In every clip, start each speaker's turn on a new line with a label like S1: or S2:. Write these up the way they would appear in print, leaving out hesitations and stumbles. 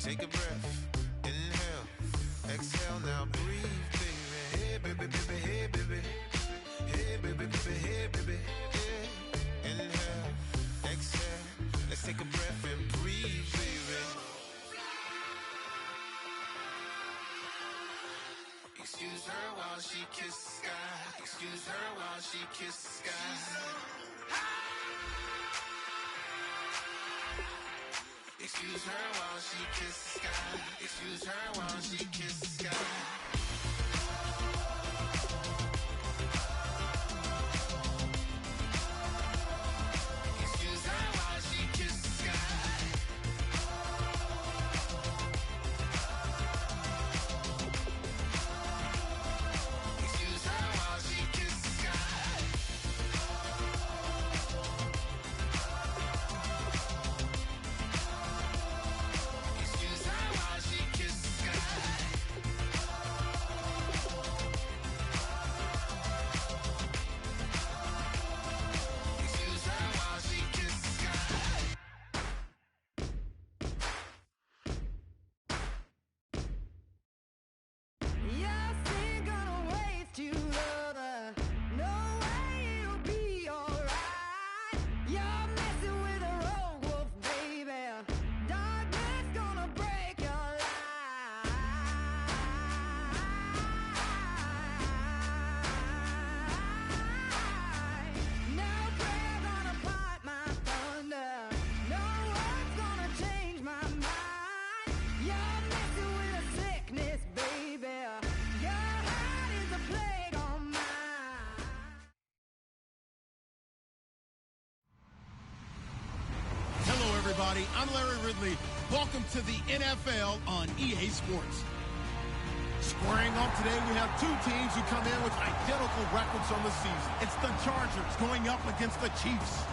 S1: Take a breath, inhale, exhale, now breathe, baby. Hey, baby, baby, hey, baby. Hey, baby, baby, hey, baby. Hey. Inhale, exhale, let's take a breath and breathe, baby. Excuse her while she kisses the sky. Excuse her while she kisses the sky. Excuse her while she kisses the sky. Excuse her while she kisses the sky. Excuse her while she kisses the sky. Excuse her while she kisses the sky. Excuse her while she kisses the sky. Excuse her while she kisses the sky.
S2: Yes, ain't gonna waste you, lover. No way it'll be alright. You're messing with a rogue wolf, baby. Darkness gonna break your life. No prayer gonna fight my thunder. No word's gonna change my mind. You're messing with a sickness, baby. Your heart is a plague on mine.
S3: Hello, everybody. I'm Larry Ridley. Welcome to the NFL on EA Sports. Squaring off today, we have two teams who come in with identical records on the season. It's the Chargers going up against the Chiefs.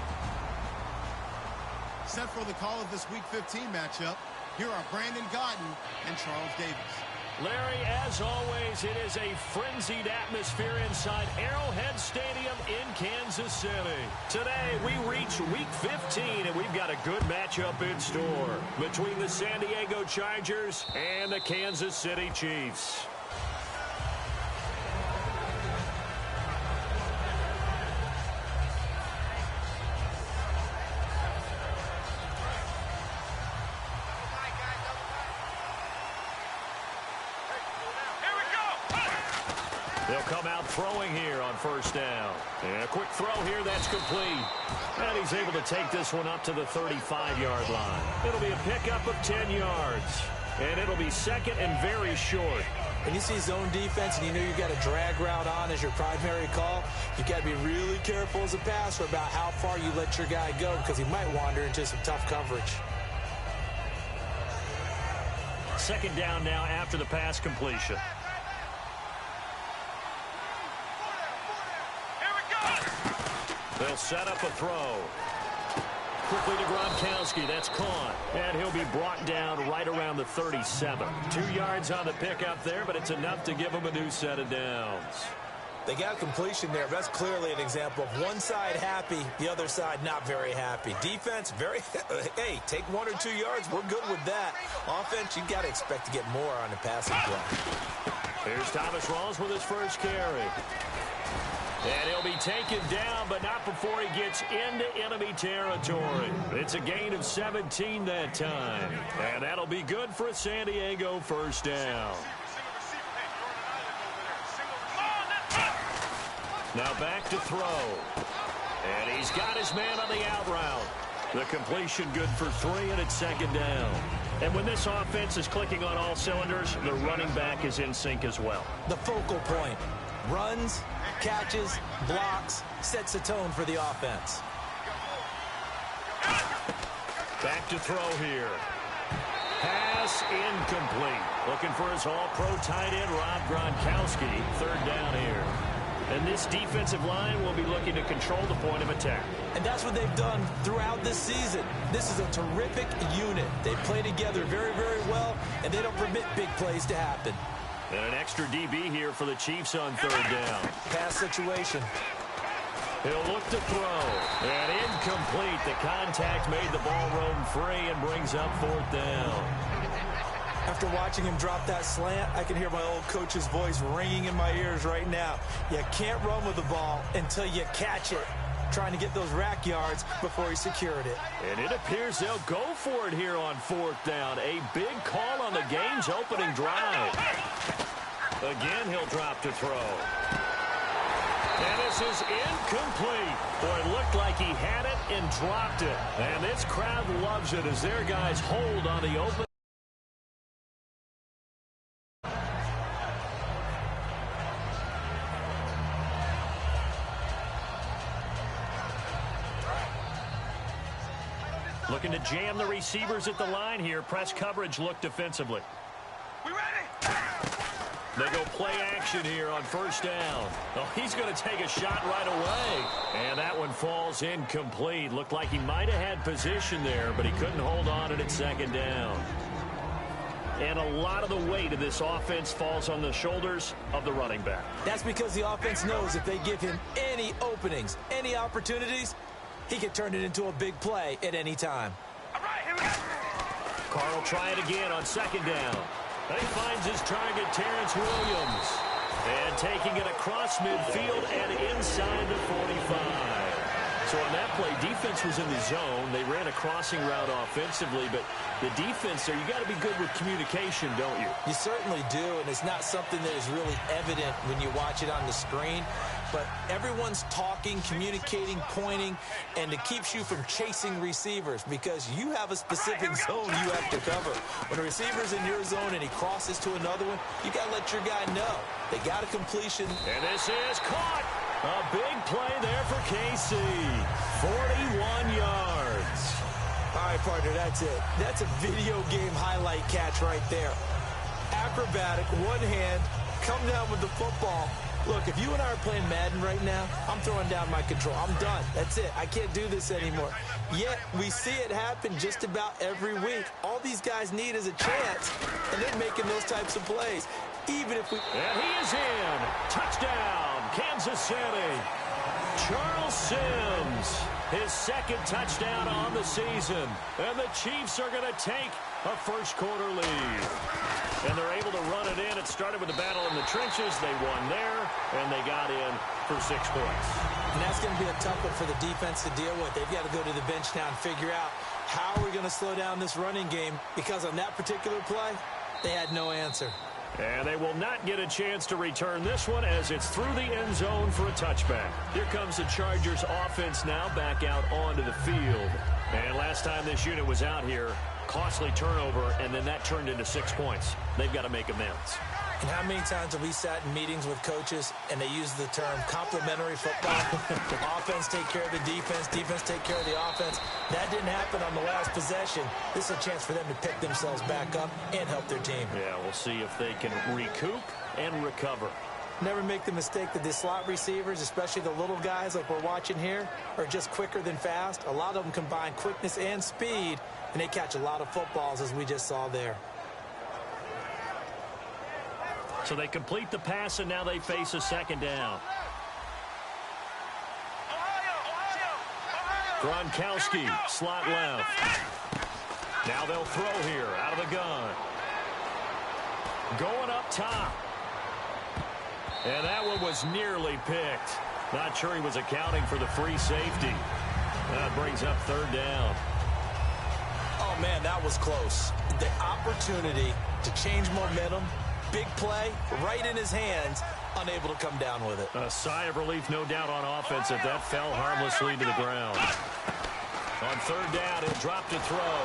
S3: Set for the call of this Week 15 matchup, here are Brandon Godden and Charles Davis.
S4: Larry, as always, it is a frenzied atmosphere inside Arrowhead Stadium in Kansas City. Today, we reach Week 15, and we've got a good matchup in store between the San Diego Chargers and the Kansas City Chiefs. They'll come out throwing here on first down. And a quick throw here, that's complete. And he's able to take this one up to the 35-yard line. It'll be a pickup of 10 yards. And it'll be second and very short.
S5: When you see zone defense and you know you got a drag route on as your primary call, you got to be really careful as a passer about how far you let your guy go because he might wander into some tough coverage.
S4: Second down now after the pass completion. They'll set up a throw. Quickly to Gronkowski. That's caught. And he'll be brought down right around the 37. 2 yards on the pickup there, but it's enough to give him a new set of downs.
S5: They got completion there, but that's clearly an example of one side happy, the other side not very happy. Defense, hey, take 1 or 2 yards. We're good with that. Offense, you got to expect to get more on the passing play.
S4: Here's Thomas Rawls with his first carry. And he'll be taken down, but not before he gets into enemy territory. It's a gain of 17 that time. And that'll be good for a San Diego first down. Now back to throw. And he's got his man on the out route. The completion good for 3, and it's second down. And when this offense is clicking on all cylinders, the running back is in sync as well.
S5: The focal point. Runs, catches, blocks, sets the tone for the offense.
S4: Back to throw here. Pass incomplete. Looking for his all-pro tight end, Rob Gronkowski. Third down here. And this defensive line will be looking to control the point of attack.
S5: And that's what they've done throughout this season. This is a terrific unit. They play together very, very well, and they don't permit big plays to happen.
S4: And an extra DB here for the Chiefs on third down.
S5: Pass situation.
S4: He'll look to throw. And incomplete. The contact made the ball roam free and brings up fourth down.
S5: After watching him drop that slant, I can hear my old coach's voice ringing in my ears right now. You can't run with the ball until you catch it. Trying to get those rack yards before he secured it.
S4: And it appears they'll go for it here on 4th down. A big call on the game's opening drive. Again, he'll drop to throw. And this is incomplete. Boy, it looked like he had it and dropped it. And this crowd loves it as their guys hold on the open. Looking to jam the receivers at the line here. Press coverage look defensively.
S6: We ready?
S4: They go play action here on 1st down. Oh, he's going to take a shot right away. And that one falls incomplete. Looked like he might have had position there, but he couldn't hold on it at 2nd down. And a lot of the weight of this offense falls on the shoulders of the running back.
S5: That's because the offense knows if they give him any openings, any opportunities, he can turn it into a big play at any time.
S6: All right, here we go.
S4: Carr will try it again on 2nd down. He finds his target, Terrence Williams. And taking it across midfield and inside the 45. So on that play, defense was in the zone. They ran a crossing route offensively, but the defense there, you got to be good with communication, don't you?
S5: You certainly do, and it's not something that is really evident when you watch it on the screen. But everyone's talking, communicating, pointing, and it keeps you from chasing receivers because you have a specific zone you have to cover. When a receiver's in your zone and he crosses to another one, you got to let your guy know. They got a completion.
S4: And this is caught. A big play there for KC. 41 yards.
S5: All right, partner, that's it. That's a video game highlight catch right there. Acrobatic, one hand, come down with the football. Look, if you and I are playing Madden right now, I'm throwing down my control. I'm done. That's it. I can't do this anymore. Yet, we see it happen just about every week. All these guys need is a chance, and they're making those types of plays. Even if we...
S4: And he is in. Touchdown, Kansas City. Charles Sims, his 2nd touchdown on the season. And the Chiefs are going to take a first-quarter lead. And they're able to run it in. It started with a battle in the trenches. They won there, and they got in for 6 points.
S5: And that's going to be a tough one for the defense to deal with. They've got to go to the bench now and figure out how are we going to slow down this running game, because on that particular play, they had no answer.
S4: And they will not get a chance to return this one as it's through the end zone for a touchback. Here comes the Chargers offense now back out onto the field. And last time this unit was out here, costly turnover, and then that turned into 6 points. They've got to make amends.
S5: And how many times have we sat in meetings with coaches and they use the term complementary football? Offense take care of the defense, defense take care of the offense. That didn't happen on the last possession. This is a chance for them to pick themselves back up and help their team.
S4: Yeah, we'll see if they can recoup and recover.
S5: Never make the mistake that the slot receivers, especially the little guys like we're watching here, are just quicker than fast. A lot of them combine quickness and speed, and they catch a lot of footballs, as we just saw there.
S4: So they complete the pass, and now they face a 2nd down. Gronkowski, slot left. Now they'll throw here out of the gun. Going up top. And that one was nearly picked. Not sure he was accounting for the free safety. That brings up 3rd down.
S5: Oh, man, that was close. The opportunity to change momentum, big play, right in his hands, unable to come down with it.
S4: A sigh of relief, no doubt, on offense if that fell harmlessly to the ground. On 3rd down, he'll drop to throw.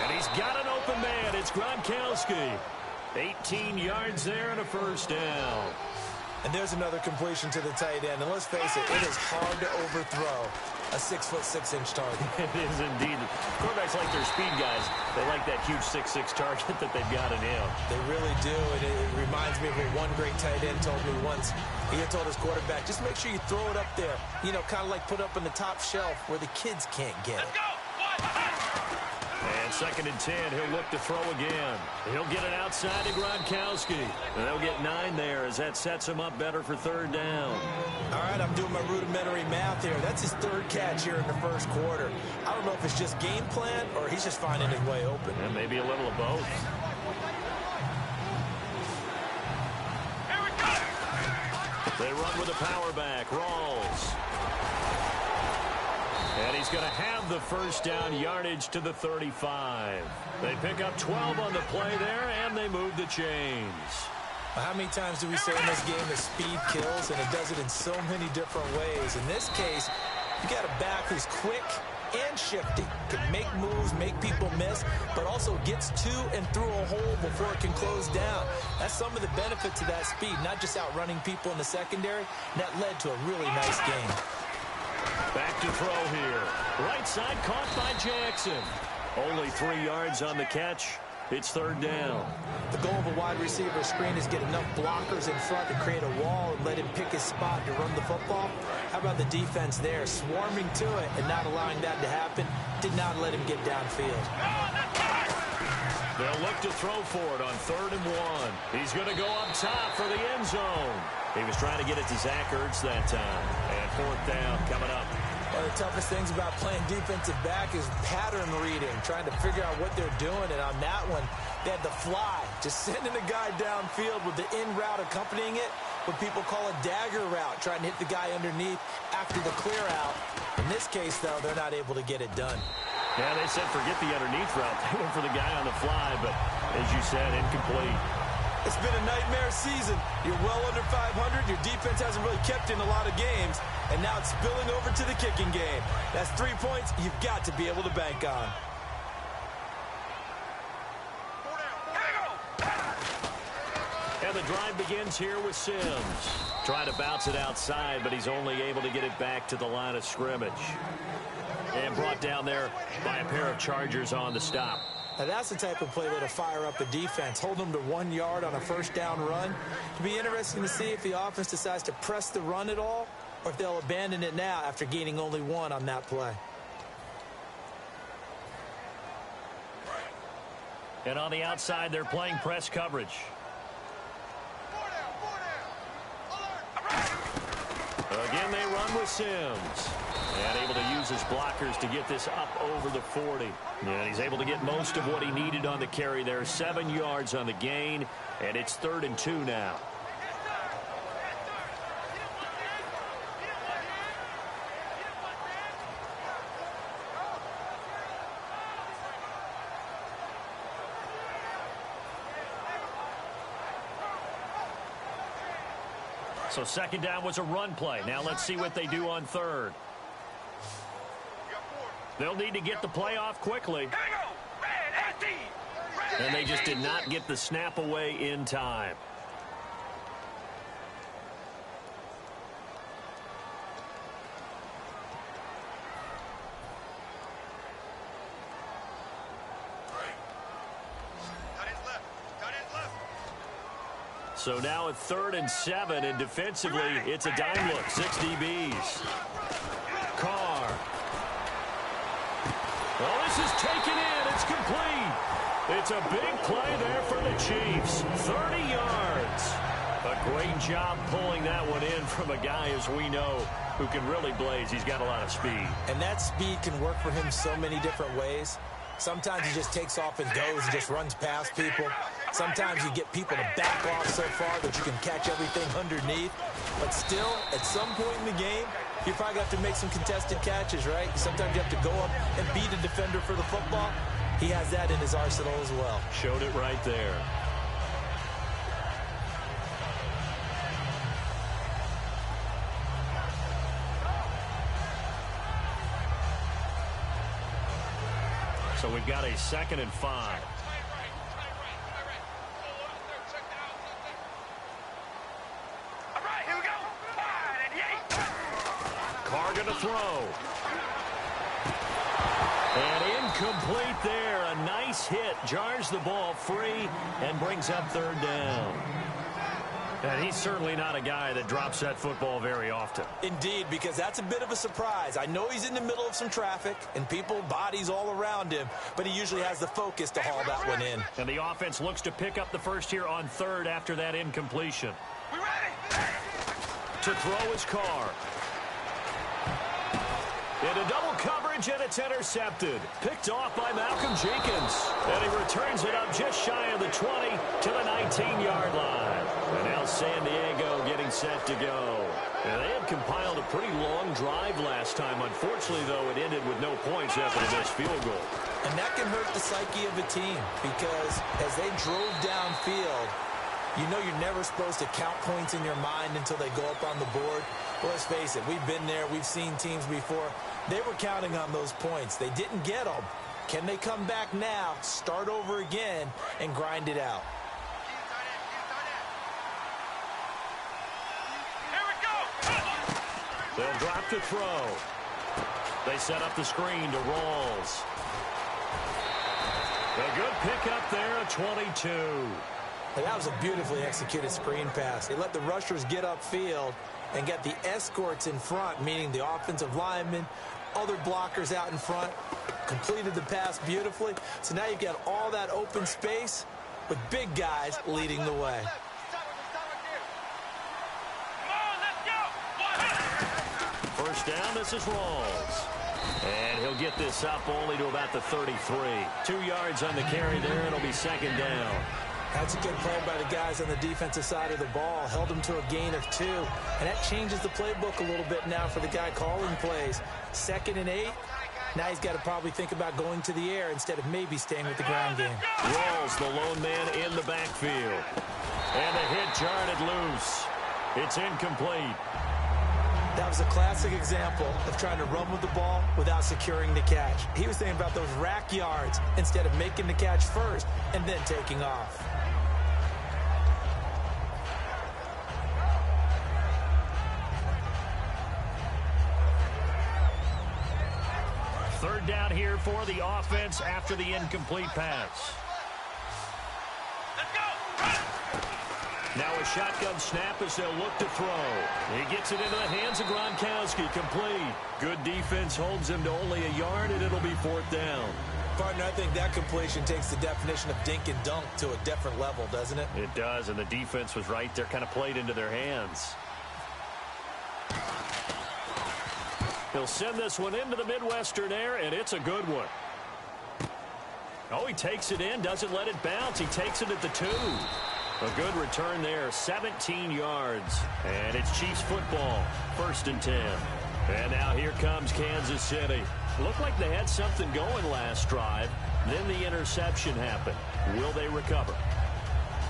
S4: And he's got an open man. It's Gronkowski. 18 yards there and a 1st down.
S5: And there's another completion to the tight end. And let's face it, it is hard to overthrow a 6'6" target.
S4: It is indeed. Quarterbacks like their speed guys. They like that huge 6'6" target that they've got in him.
S5: They really do. And it reminds me of what one great tight end told me once. He had told his quarterback, just make sure you throw it up there. You know, kind of like put up on the top shelf where the kids can't get it.
S4: And 2nd and 10, he'll look to throw again. He'll get it outside to Gronkowski. And they'll get 9 there as that sets him up better for 3rd down.
S5: All right, I'm doing my rudimentary math here. That's his 3rd catch here in the 1st quarter. I don't know if it's just game plan or he's just finding his way open.
S4: And maybe a little of both. They run with a power back. Rawls. And he's going to have the first down, yardage to the 35. They pick up 12 on the play there, and they move the chains.
S5: How many times do we say in this game that speed kills, and it does it in so many different ways? In this case, you got a back who's quick and shifty, can make moves, make people miss, but also gets to and through a hole before it can close down. That's some of the benefits of that speed, not just outrunning people in the secondary. That led to a really nice game.
S4: Back to throw here. Right side caught by Jackson. Only 3 yards on the catch. It's third down.
S5: The goal of a wide receiver screen is get enough blockers in front to create a wall and let him pick his spot to run the football. How about the defense there, swarming to it and not allowing that to happen? Did not let him get downfield.
S4: They'll look to throw for it on 3rd and 1. He's going to go up top for the end zone. He was trying to get it to Zach Ertz that time. And 4th down coming up.
S5: One of the toughest things about playing defensive back is pattern reading, trying to figure out what they're doing. And on that one, they had the fly, just sending a guy downfield with the in route accompanying it, what people call a dagger route, trying to hit the guy underneath after the clear out. In this case, though, they're not able to get it done.
S4: Yeah, they said forget the underneath route. They went for the guy on the fly, but as you said, incomplete.
S5: It's been a nightmare season. You're well under 500. Your defense hasn't really kept in a lot of games. And now it's spilling over to the kicking game. That's 3 points you've got to be able to bank on.
S4: And the drive begins here with Sims. Trying to bounce it outside, but he's only able to get it back to the line of scrimmage. And brought down there by a pair of Chargers on the stop.
S5: Now that's the type of play that'll fire up a defense. Hold them to 1 yard on a first down run. It'll be interesting to see if the offense decides to press the run at all, or if they'll abandon it now after gaining only 1 on that play.
S4: And on the outside, they're playing press coverage. Again, they run with Sims. And able to use his blockers to get this up over the 40. And he's able to get most of what he needed on the carry there. 7 yards on the gain, and it's 3rd and 2 now. So 2nd down was a run play. Now let's see what they do on 3rd. They'll need to get the play off quickly. And they just did not get the snap away in time. So now at 3rd and 7, and defensively, it's a dime look. 6 DBs. Carr. Well, this is taken in. It's complete. It's a big play there for the Chiefs. 30 yards. A great job pulling that one in from a guy, as we know, who can really blaze. He's got a lot of speed.
S5: And that speed can work for him so many different ways. Sometimes he just takes off and goes and just runs past people. Sometimes you get people to back off so far that you can catch everything underneath. But still, at some point in the game, you probably have to make some contested catches, right? Sometimes you have to go up and beat a defender for the football. He has that in his arsenal as well.
S4: Showed it right there. So we've got a 2nd and 5. Carr going to throw. And incomplete there. A nice hit. Jars the ball free and brings up 3rd down. And he's certainly not a guy that drops that football very often.
S5: Indeed, because that's a bit of a surprise. I know he's in the middle of some traffic and people, bodies all around him, but he usually has the focus to haul that one in.
S4: And the offense looks to pick up the first here on 3rd after that incompletion. To throw is Carr. Into double coverage, and it's intercepted. Picked off by Malcolm Jenkins. And he returns it up just shy of the 20 to the 19-yard line. And now San Diego getting set to go. And they had compiled a pretty long drive last time. Unfortunately, though, it ended with no points after the missed field goal.
S5: And that can hurt the psyche of a team because as they drove downfield, you know you're never supposed to count points in your mind until they go up on the board. Well, let's face it, we've been there. We've seen teams before. They were counting on those points. They didn't get them. Can they come back now, start over again, and grind it out?
S6: Here we go.
S4: They'll drop to throw. They set up the screen to Rawls. A good pickup there at 22.
S5: That was a beautifully executed screen pass. They let the rushers get upfield and get the escorts in front, meaning the offensive linemen, other blockers out in front, completed the pass beautifully. So now you've got all that open space with big guys leading the way.
S4: First down, this is Rawls. And he'll get this up only to about the 33. 2 yards on the carry there. It'll be second down.
S5: That's a good play by the guys on the defensive side of the ball. Held them to a gain of 2. And that changes the playbook a little bit now for the guy calling plays. 2nd and 8. Now he's got to probably think about going to the air instead of maybe staying with the ground game.
S4: Rawls, the lone man in the backfield. And the hit jarred loose. It's incomplete.
S5: That was a classic example of trying to run with the ball without securing the catch. He was thinking about those rack yards instead of making the catch first and then taking off.
S4: Third down here for the offense after the incomplete pass.
S6: Let's go.
S4: Now a shotgun snap as they'll look to throw. He gets it into the hands of Gronkowski. Complete. Good defense holds him to only a yard, and it'll be 4th down.
S5: Partner, I think that completion takes the definition of dink and dunk to a different level, doesn't it?
S4: It does, and the defense was right there, kind of played into their hands. He'll send this one into the Midwestern air, and it's a good one. Oh, he takes it in, doesn't let it bounce. He takes it at the 2. A good return there, 17 yards. And it's Chiefs football, 1st and 10. And now here comes Kansas City. Looked like they had something going last drive. Then the interception happened. Will they recover?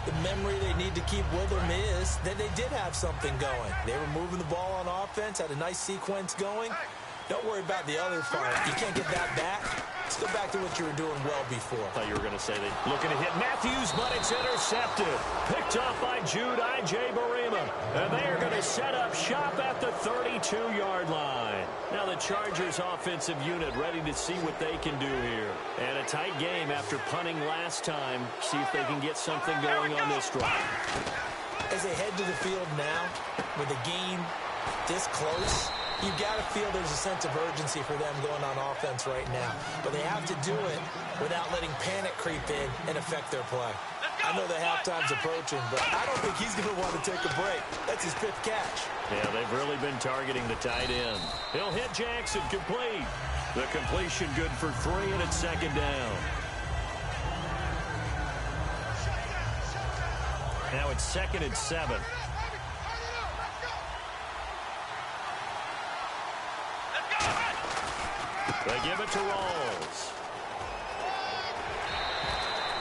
S5: The memory they need to keep with them is that they did have something going. They were moving the ball on offense, had a nice sequence going. Don't worry about the other part. You can't get that back. Let's go back to what you were doing well before.
S4: I thought you were going to say they looking to hit Matthews, but it's intercepted. Picked off by Jude Barima. And they are going to set up shop at the 32-yard line. Now the Chargers offensive unit ready to see what they can do here. And a tight game after punting last time. See if they can get something going on this drive.
S5: As they head to the field now, with the game this close, you've got to feel there's a sense of urgency for them going on offense right now. But they have to do it without letting panic creep in and affect their play. I know the halftime's approaching, but I don't think he's going to want to take a break. That's his 5th catch.
S4: Yeah, they've really been targeting the tight end. He'll hit Jackson, complete. The completion good for 3, and it's 2nd down. Now it's 2nd and 7. They give it to Rawls.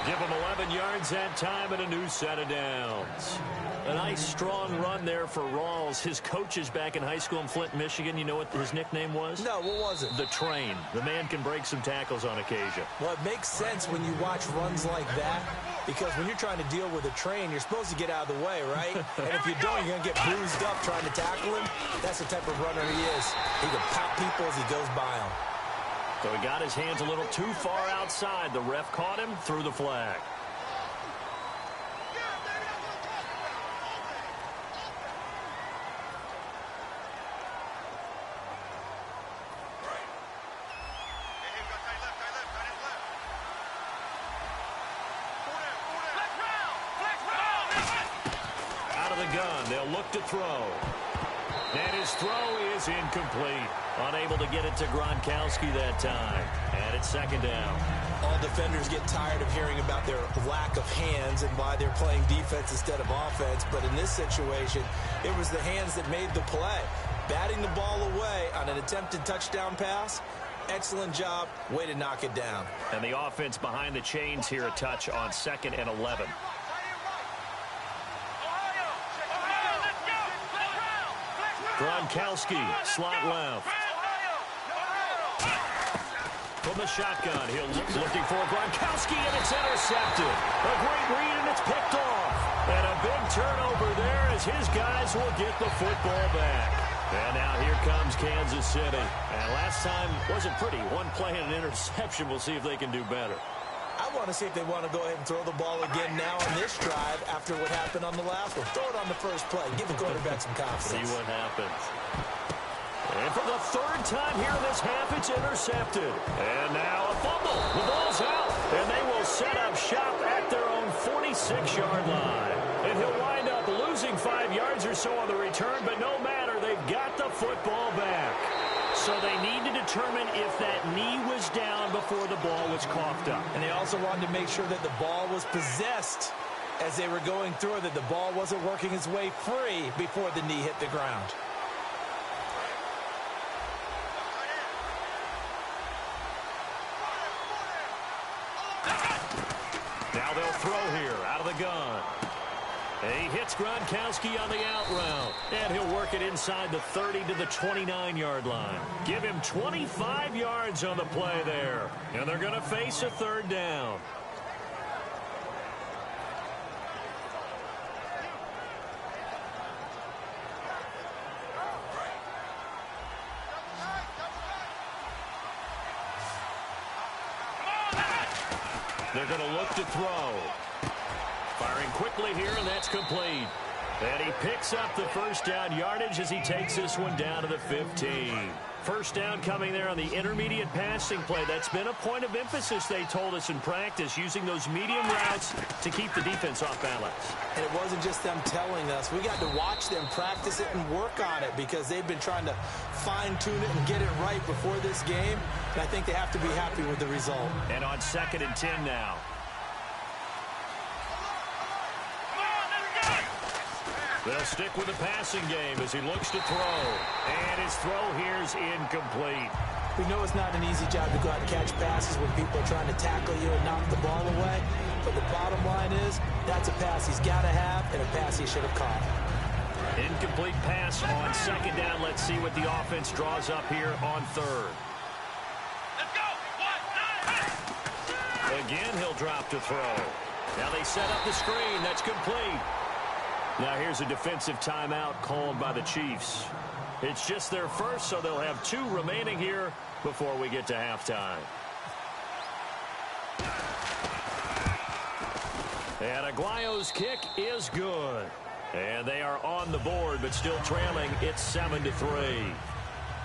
S4: Give him 11 yards that time and a new set of downs. A nice, strong run there for Rawls. His coaches back in high school in Flint, Michigan, you know what his nickname was?
S5: No, what was it?
S4: The Train. The man can break some tackles on occasion.
S5: Well, it makes sense when you watch runs like that, because when you're trying to deal with a train, you're supposed to get out of the way, right? And if you don't, you're going to get bruised up trying to tackle him. That's the type of runner he is. He can pop people as he goes by them.
S4: So he got his hands a little too far outside. The ref caught him, threw the flag. Out of the gun, they'll look to throw. And his throw is incomplete. Unable to get it to Gronkowski that time. And it's second down.
S5: All defenders get tired of hearing about their lack of hands and why they're playing defense instead of offense. But in this situation, it was the hands that made the play. Batting the ball away on an attempted touchdown pass. Excellent job. Way to knock it down.
S4: And the offense behind the chains here, a touch on 2nd and 11. Gronkowski, slot left. From the shotgun, he'll looking for Gronkowski, and it's intercepted. A great read, and it's picked off. And a big turnover there as his guys will get the football back. And now here comes Kansas City. And last time wasn't pretty. One play and an interception. We'll see if they can do better.
S5: I want to see if they want to go ahead and throw the ball again now on this drive after what happened on the last one. Throw it on the first play. Give the quarterback some confidence.
S4: See what happens. And for the third time here in this half, it's intercepted. And now a fumble. The ball's out. And they will set up shop at their own 46-yard line. And he'll wind up losing 5 yards or so on the return, but no matter, they've got the football back. So they need to determine if that knee was down before the ball was coughed up.
S5: And they also wanted to make sure that the ball was possessed as they were going through, that the ball wasn't working its way free before the knee hit the ground.
S4: Now they'll throw here out of the gun. He hits Gronkowski on the out route. And he'll work it inside the 30 to the 29-yard line. Give him 25 yards on the play there. And they're going to face a third down. They're going to look to throw. Firing quickly here, and that's complete. And he picks up the first down yardage as he takes this one down to the 15. First down coming there on the intermediate passing play. That's been a point of emphasis, they told us in practice, using those medium routes to keep the defense off balance.
S5: And it wasn't just them telling us. We got to watch them practice it and work on it because they've been trying to fine-tune it and get it right before this game. And I think they have to be happy with the result.
S4: And on 2nd and 10 now. They'll stick with the passing game as he looks to throw. And his throw here is incomplete.
S5: We know it's not an easy job to go out and catch passes when people are trying to tackle you and knock the ball away. But the bottom line is, that's a pass he's got to have and a pass he should have caught.
S4: Incomplete pass on 2nd down. Let's see what the offense draws up here on 3rd.
S6: Let's go. 1, 9,
S4: Again, he'll drop to throw. Now they set up the screen. That's complete. Now here's a defensive timeout called by the Chiefs. It's just their first, so they'll have 2 remaining here before we get to halftime. And Aguayo's kick is good. And they are on the board, but still trailing. It's 7-3.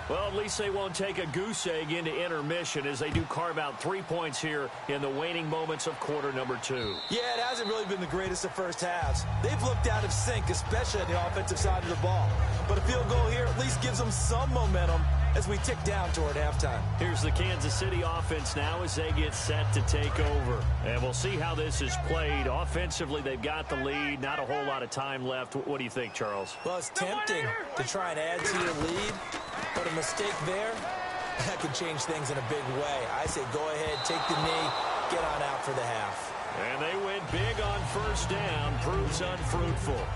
S4: Well, at least they won't take a goose egg into intermission as they do carve out 3 points here in the waning moments of quarter number 2.
S5: Yeah, it hasn't really been the greatest of first halves. They've looked out of sync, especially on the offensive side of the ball. But a field goal here at least gives them some momentum as we tick down toward halftime.
S4: Here's the Kansas City offense now as they get set to take over. And we'll see how this is played. Offensively, they've got the lead. Not a whole lot of time left. What do you think, Charles?
S5: Well, it's tempting to try and add to your lead, but a mistake there, that could change things in a big way. I say go ahead, take the knee, get on out for the half.
S4: And they went big on first down. Proves unfruitful.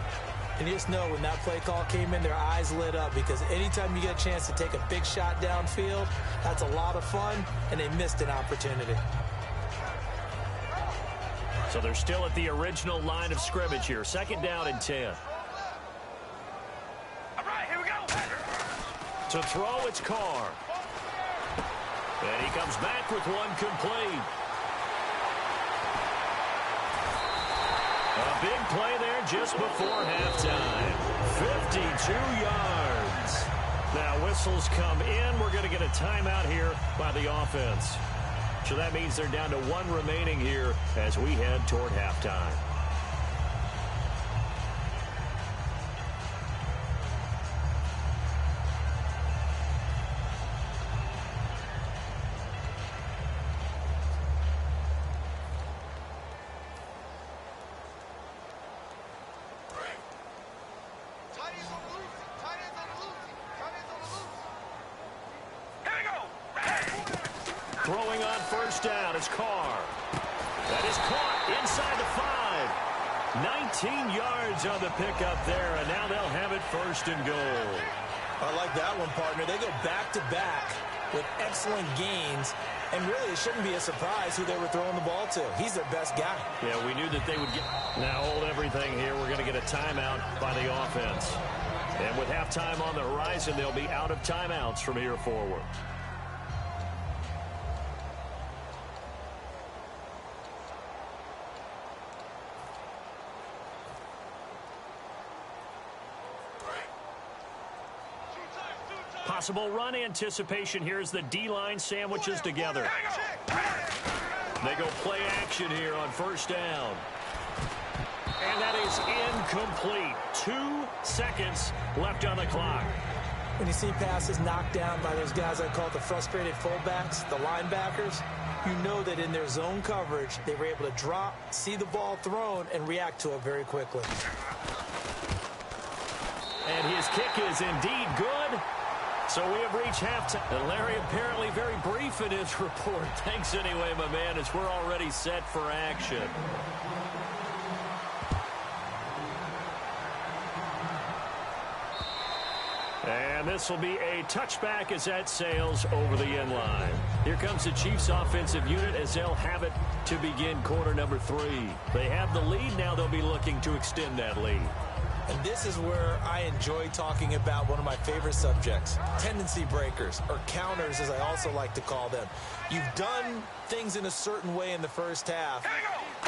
S5: And you just know when that play call came in, their eyes lit up because anytime you get a chance to take a big shot downfield, that's a lot of fun, and they missed an opportunity.
S4: So they're still at the original line of scrimmage here. 2nd down and 10.
S6: All right, here we go.
S4: To throw, it's Carr. And he comes back with one complete. A big play there just before halftime. 52 yards. Now whistles come in. We're going to get a timeout here by the offense. So that means they're down to 1 remaining here as we head toward halftime. throwing on first down. It's Carr. That is caught inside the 5. 19 yards on the pickup there, and now they'll have it first and goal.
S5: I like that one, partner. They go back-to-back with excellent gains, and really it shouldn't be a surprise who they were throwing the ball to. He's their best guy.
S4: Yeah, we knew that they would get... Now hold everything here. We're going to get a timeout by the offense. And with halftime on the horizon, they'll be out of timeouts from here forward. Possible run anticipation here as the D-line sandwiches together. They go play action here on first down. And that is incomplete. 2 seconds left on the clock.
S5: When you see passes knocked down by those guys I call the frustrated fullbacks, the linebackers, you know that in their zone coverage, they were able to drop, see the ball thrown, and react to it very quickly.
S4: And his kick is indeed good. So we have reached halftime. And Larry apparently very brief in his report. Thanks anyway, my man, as we're already set for action. And this will be a touchback as that sails over the end line. Here comes the Chiefs offensive unit as they'll have it to begin quarter number 3. They have the lead. Now they'll be looking to extend that lead.
S5: And this is where I enjoy talking about one of my favorite subjects, tendency breakers, or counters as I also like to call them. You've done things in a certain way in the first half,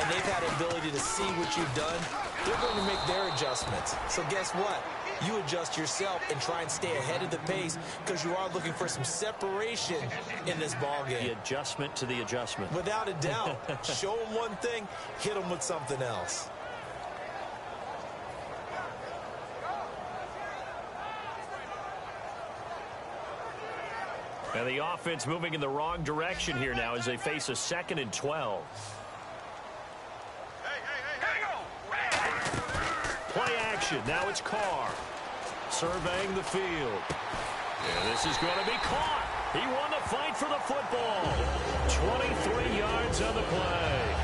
S5: and they've had the ability to see what you've done. They're going to make their adjustments. So guess what? You adjust yourself and try and stay ahead of the pace because you are looking for some separation in this ballgame.
S4: The adjustment to the adjustment.
S5: Without a doubt. Show them one thing, hit them with something else.
S4: And the offense moving in the wrong direction here now as they face a 2nd and 12. Play action. Now it's Carr surveying the field. And this is going to be caught. He won the fight for the football. 23 yards on the play.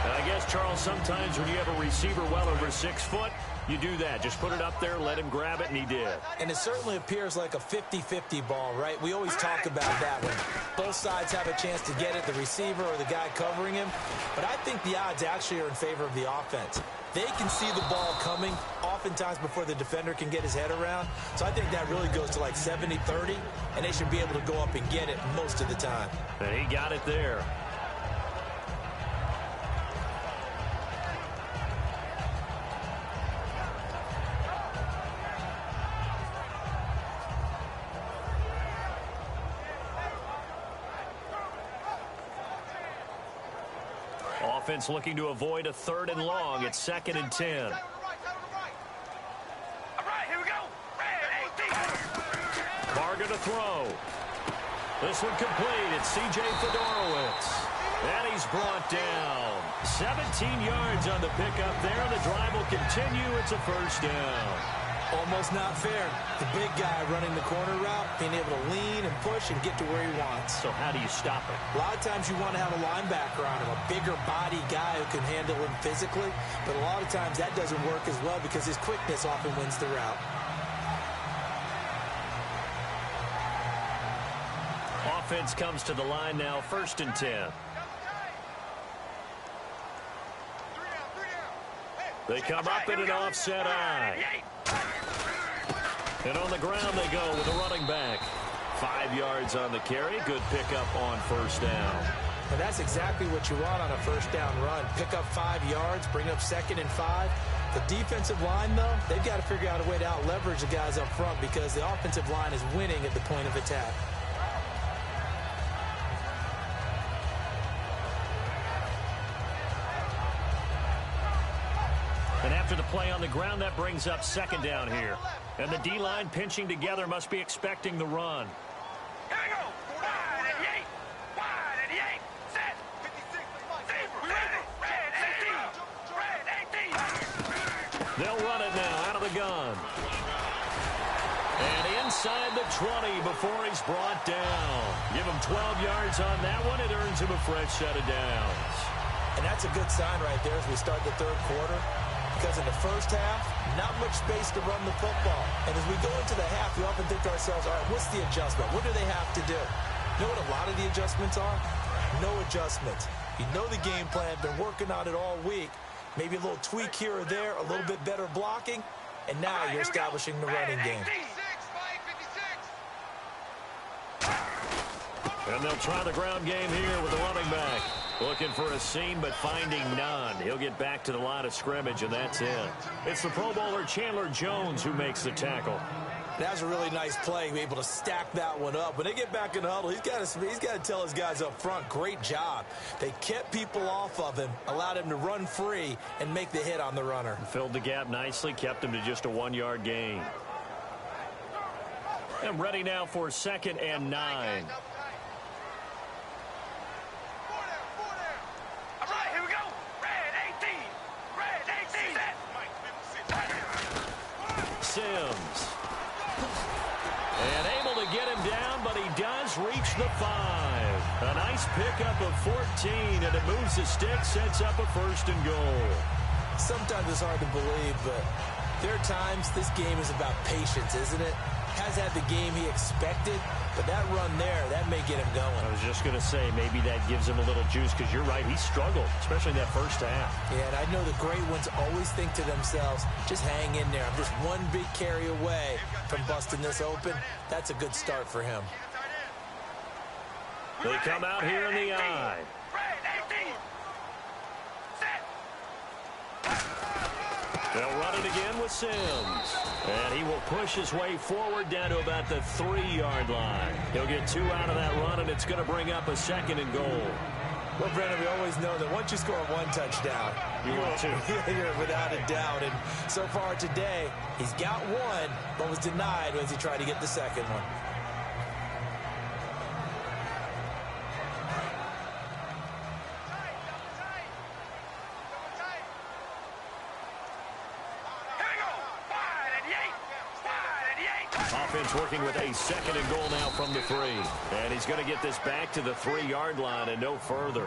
S4: And I guess, Charles, sometimes when you have a receiver well over 6 foot, you do that. Just put it up there, let him grab it, and he did.
S5: And it certainly appears like a 50-50 ball, right? We always talk about that when both sides have a chance to get it, the receiver or the guy covering him. But I think the odds actually are in favor of the offense. They can see the ball coming oftentimes before the defender can get his head around. So I think that really goes to like 70-30, and they should be able to go up and get it most of the time.
S4: And he got it there. Offense looking to avoid a 3rd and long. It's 2nd and 10.
S6: All right, here we go.
S4: Carr going to throw. This one complete. It's C.J. Fedorowicz. And he's brought down. 17 yards on the pickup there. The drive will continue. It's a first down.
S5: Almost not fair. The big guy running the corner route, being able to lean and push and get to where he wants.
S4: So how do you stop it?
S5: A lot of times you want to have a linebacker on him, a bigger body guy who can handle him physically. But a lot of times that doesn't work as well because his quickness often wins the route.
S4: Offense comes to the line now, 1st and 10. They come up in an offset eye. And on the ground they go with a running back. 5 yards on the carry. Good pickup on first down.
S5: And that's exactly what you want on a first down run. Pick up 5 yards, bring up 2nd and 5. The defensive line, though, they've got to figure out a way to out-leverage the guys up front because the offensive line is winning at the point of attack.
S4: And after the play on the ground, that brings up 2nd down here. And the D-line pinching together must be expecting the run.
S6: Here we go. Wide 88. Wide 88. Set. 56. Red 18. Red 18.
S4: They'll run it now out of the gun. And inside the 20 before he's brought down. Give him 12 yards on that one. It earns him a fresh set of downs.
S5: And that's a good sign right there as we start the third quarter. Because in the first half, not much space to run the football. And as we go into the half, we often think to ourselves, all right, what's the adjustment? What do they have to do? You know what a lot of the adjustments are? No adjustments. You know the game plan, been working on it all week. Maybe a little tweak here or there, a little bit better blocking, and now you're establishing the running game.
S4: And they'll try the ground game here with the running back. Looking for a seam, but finding none. He'll get back to the line of scrimmage, and that's it. It's the Pro Bowler Chandler Jones who makes the tackle.
S5: That's a really nice play, able to stack that one up. When they get back in the huddle, he's got to tell his guys up front, great job. They kept people off of him, allowed him to run free, and make the hit on the runner.
S4: Filled the gap nicely, kept him to just a 1-yard gain. And ready now for 2nd and 9. Sims. And able to get him down, but he does reach the 5. A nice pickup of 14, and it moves the stick, sets up a 1st and goal.
S5: Sometimes it's hard to believe, but there are times this game is about patience, isn't it? Has had the game he expected, but that run there, that may get him going.
S4: I was just going to say, maybe that gives him a little juice, because you're right, he struggled, especially in that first half.
S5: Yeah, and I know the great ones always think to themselves, just hang in there. I'm just one big carry away from busting this open. That's a good start for him.
S4: They come out here in the eye. They'll run it again with Sims. And he will push his way forward down to about the 3-yard line. He'll get 2 out of that run, and it's going to bring up a 2nd and goal.
S5: Well, Brendan, we always know that once you score 1 touchdown,
S4: you want 2.
S5: You're without a doubt. And so far today, he's got 1, but was denied as he tried to get the 2nd one.
S4: Offense working with a 2nd and goal now from the 3. And he's going to get this back to the 3-yard line and no further.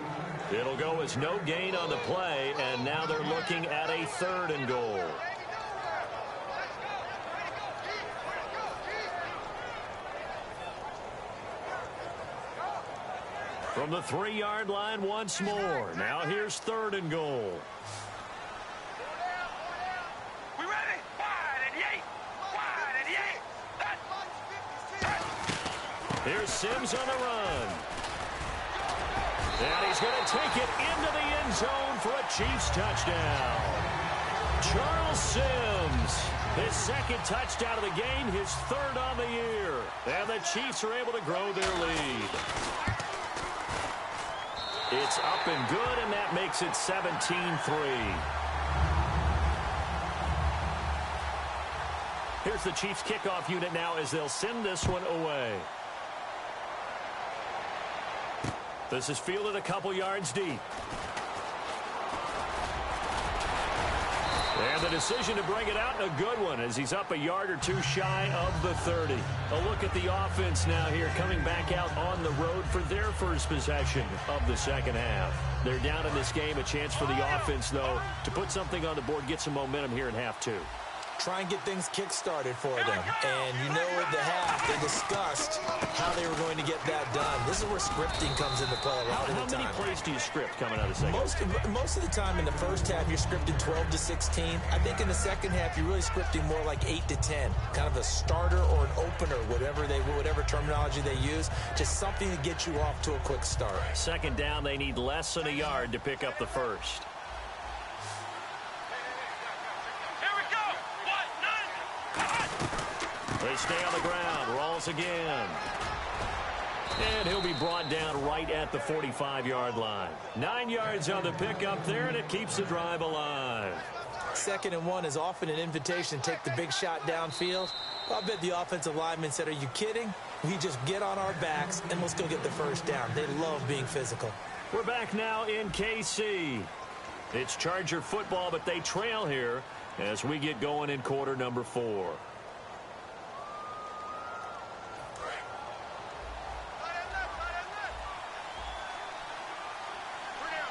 S4: It'll go as no gain on the play, and now they're looking at a 3rd and goal. From the 3-yard line once more. Now here's 3rd and goal. Here's Sims on the run. And he's going to take it into the end zone for a Chiefs touchdown. Charles Sims, his 2nd touchdown of the game, his 3rd on the year. And the Chiefs are able to grow their lead. It's up and good, and that makes it 17-3. Here's the Chiefs kickoff unit now as they'll send this one away. This is fielded a couple yards deep. And the decision to bring it out, a good one, as he's up a yard or 2 shy of the 30. A look at the offense now here, coming back out on the road for their first possession of the 2nd half. They're down in this game, a chance for the offense, though, to put something on the board, get some momentum here in half 2.
S5: Try and get things kick-started for them. And you know at the half, they discussed how they were going to get that done. This is where scripting comes into play a lot of the time.
S4: How many plays do you script coming out of the 2nd?
S5: Most of the time in the first half, you're scripting 12 to 16. I think in the 2nd half, you're really scripting more like 8 to 10. Kind of a starter or an opener, whatever terminology they use. Just something to get you off to a quick start. 2nd
S4: down, they need less than a yard to pick up the 1st. They stay on the ground. Rolls again. And he'll be brought down right at the 45-yard line. 9 yards on the pickup there, and it keeps the drive alive.
S5: 2nd and 1 is often an invitation to take the big shot downfield. I bet the offensive lineman said, are you kidding? We just get on our backs, and let's go get the 1st down. They love being physical.
S4: We're back now in KC. It's Charger football, but they trail here as we get going in quarter number 4.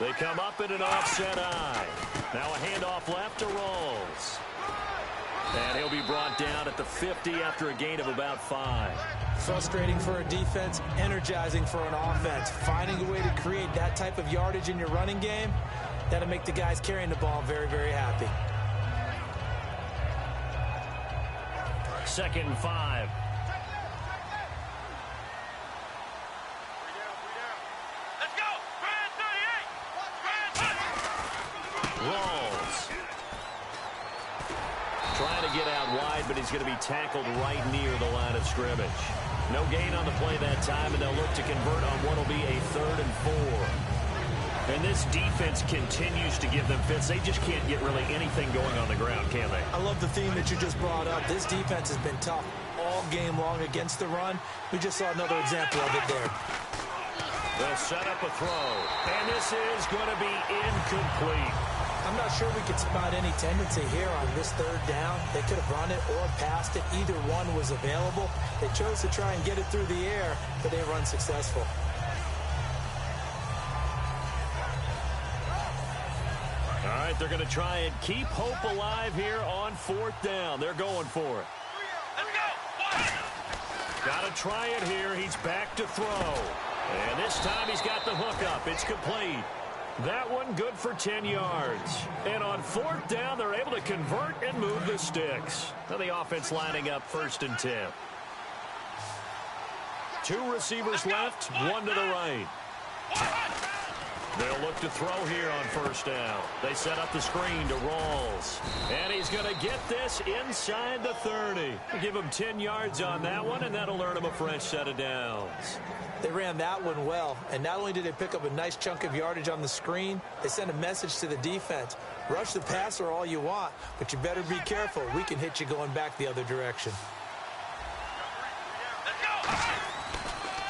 S4: They come up in an offset eye. Now a handoff left to Rawls. And he'll be brought down at the 50 after a gain of about 5.
S5: Frustrating for a defense, energizing for an offense. Finding a way to create that type of yardage in your running game, that'll make the guys carrying the ball very, very happy.
S4: 2nd and 5.
S6: Let's go. Brand 38.
S4: Rawls. Trying to get out wide, but he's going to be tackled right near the line of scrimmage. No gain on the play that time, and they'll look to convert on what will be a 3rd and 4. And this defense continues to give them fits. They just can't get really anything going on the ground, can they?
S5: I love the theme that you just brought up. This defense has been tough all game long against the run. We just saw another example of it there.
S4: They'll set up a throw, and this is going to be incomplete.
S5: I'm not sure we could spot any tendency here on this 3rd down. They could have run it or passed it. Either one was available. They chose to try and get it through the air, but they were unsuccessful.
S4: All right, they're going to try and keep hope alive here on 4th down. They're going for it.
S6: Let's go.
S4: Got to try it here. He's back to throw. And this time he's got the hook up. It's complete. That one good for 10 yards. And on 4th down, they're able to convert and move the sticks. Now the offense lining up 1st and 10. 2 receivers left, 1 to the right. They'll look to throw here on 1st down. They set up the screen to Rawls. And he's going to get this inside the 30. Give him 10 yards on that one, and that'll earn him a fresh set of downs.
S5: They ran that one well, and not only did they pick up a nice chunk of yardage on the screen, they sent a message to the defense. Rush the passer all you want, but you better be careful. We can hit you going back the other direction.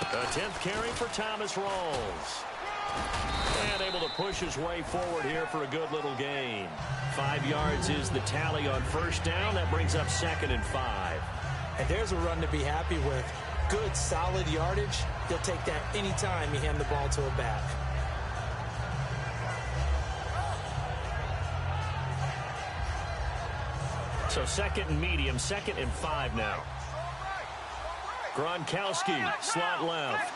S4: A 10th carry for Thomas Rawls. And able to push his way forward here for a good little gain. 5 yards is the tally on 1st down. That brings up 2nd and 5.
S5: And there's a run to be happy with. Good, solid yardage. He'll take that anytime you hand the ball to a back.
S4: So 2nd and medium, 2nd and 5 now. Gronkowski, slot left.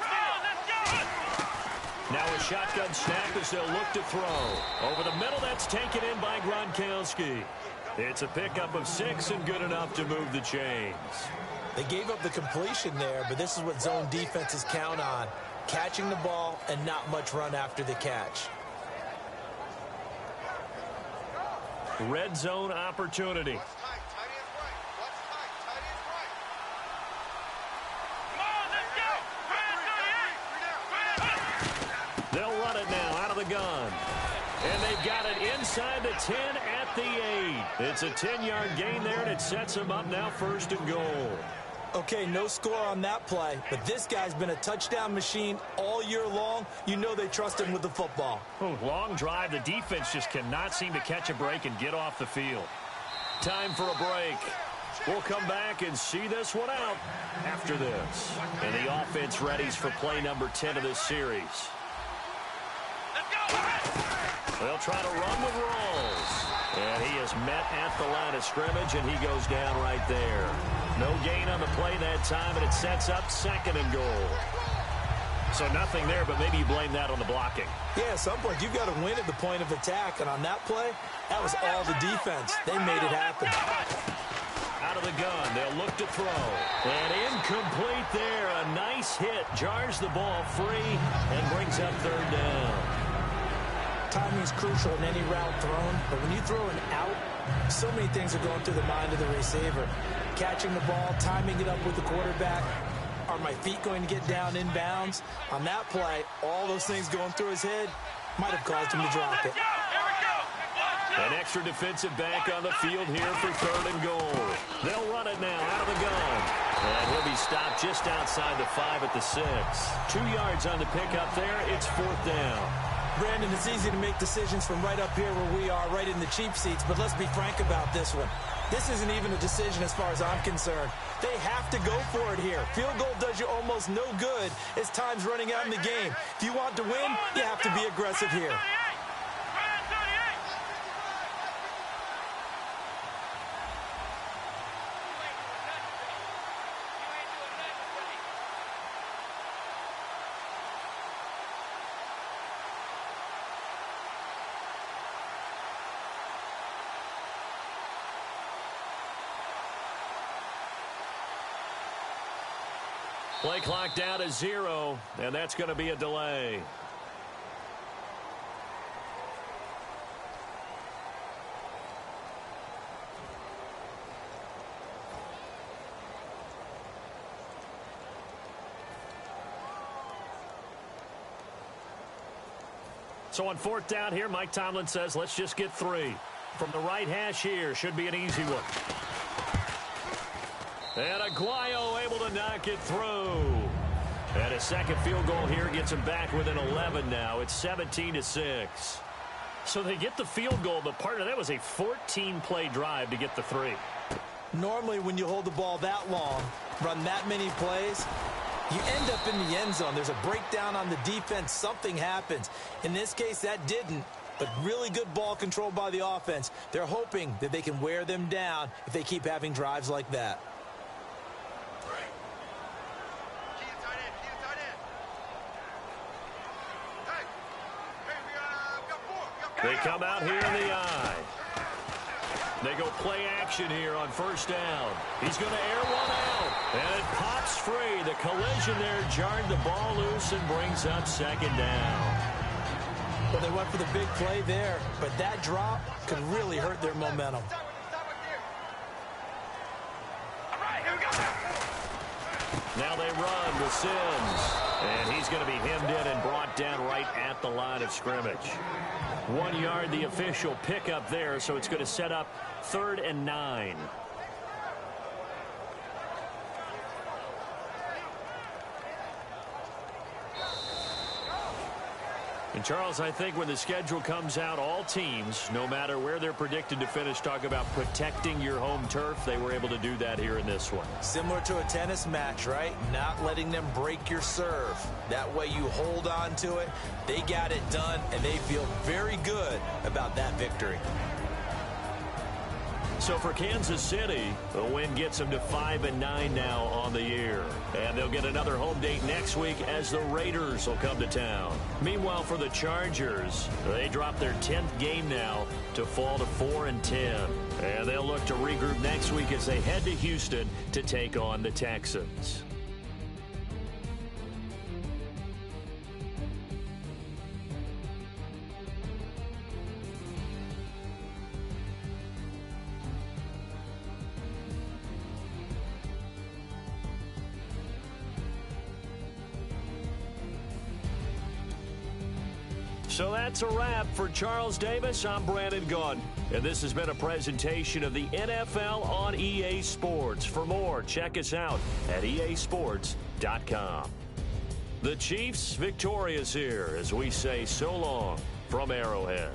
S4: Now a shotgun snap as they'll look to throw. Over the middle, that's taken in by Gronkowski. It's a pickup of 6 and good enough to move the chains.
S5: They gave up the completion there, but this is what zone defenses count on. Catching the ball and not much run after the catch.
S4: Red zone opportunity. They'll run it now out of the gun. And they've got it inside the 10 at the 8. It's a 10-yard gain there, and it sets them up now 1st and goal.
S5: Okay, no score on that play, but this guy's been a touchdown machine all year long. You know they trust him with the football.
S4: Long drive. The defense just cannot seem to catch a break and get off the field. Time for a break. We'll come back and see this one out after this. And the offense readies for play number 10 of this series. They'll try to run with Rawls. And he is met at the line of scrimmage, and he goes down right there. No gain on the play that time, and it sets up 2nd and goal. So nothing there, but maybe you blame that on the blocking.
S5: Yeah, at some point, you've got to win at the point of attack. And on that play, that was all the defense. They made it happen.
S4: Out of the gun, they'll look to throw. And incomplete there. A nice hit. Jars the ball free and brings up 3rd down.
S5: Timing is crucial in any route thrown, but when you throw an out, so many things are going through the mind of the receiver. Catching the ball, timing it up with the quarterback. Are my feet going to get down in bounds? On that play, all those things going through his head might have caused him to drop it.
S4: An extra defensive back on the field here for 3rd and goal. They'll run it now out of the gun. And he'll be stopped just outside the 5 at the 6. 2 yards on the pickup there. It's 4th down.
S5: Brandon, it's easy to make decisions from right up here where we are, right in the cheap seats, but let's be frank about this one. This isn't even a decision as far as I'm concerned. They have to go for it here. Field goal does you almost no good as time's running out in the game. If you want to win, you have to be aggressive here.
S4: Play clock down to 0, and that's going to be a delay. So on 4th down here, Mike Tomlin says, let's just get 3. From the right hash here, should be an easy one. And Aguayo able to knock it through. And a second field goal here gets him back within 11 now. It's 17-6. So they get the field goal, but part of that was a 14-play drive to get the 3.
S5: Normally when you hold the ball that long, run that many plays, you end up in the end zone. There's a breakdown on the defense. Something happens. In this case, that didn't. But really good ball control by the offense. They're hoping that they can wear them down if they keep having drives like that.
S4: They come out here in the eye. They go play action here on 1st down. He's going to air one out. And it pops free. The collision there jarred the ball loose and brings up 2nd down.
S5: Well, they went for the big play there, but that drop could really hurt their momentum.
S4: Now they run with Sims. And he's going to be hemmed in and brought down right at the line of scrimmage. 1 yard, the official pickup there, so it's going to set up 3rd and 9. And, Charles, I think when the schedule comes out, all teams, no matter where they're predicted to finish, talk about protecting your home turf. They were able to do that here in this one.
S5: Similar to a tennis match, right? Not letting them break your serve. That way you hold on to it. They got it done, and they feel very good about that victory.
S4: So for Kansas City, the win gets them to 5-9 now on the year. And they'll get another home date next week as the Raiders will come to town. Meanwhile, for the Chargers, they drop their 10th game now to fall to 4-10. And they'll look to regroup next week as they head to Houston to take on the Texans. So that's a wrap for Charles Davis. I'm Brandon Gaudin, and this has been a presentation of the NFL on EA Sports. For more, check us out at easports.com. The Chiefs victorious here as we say so long from Arrowhead.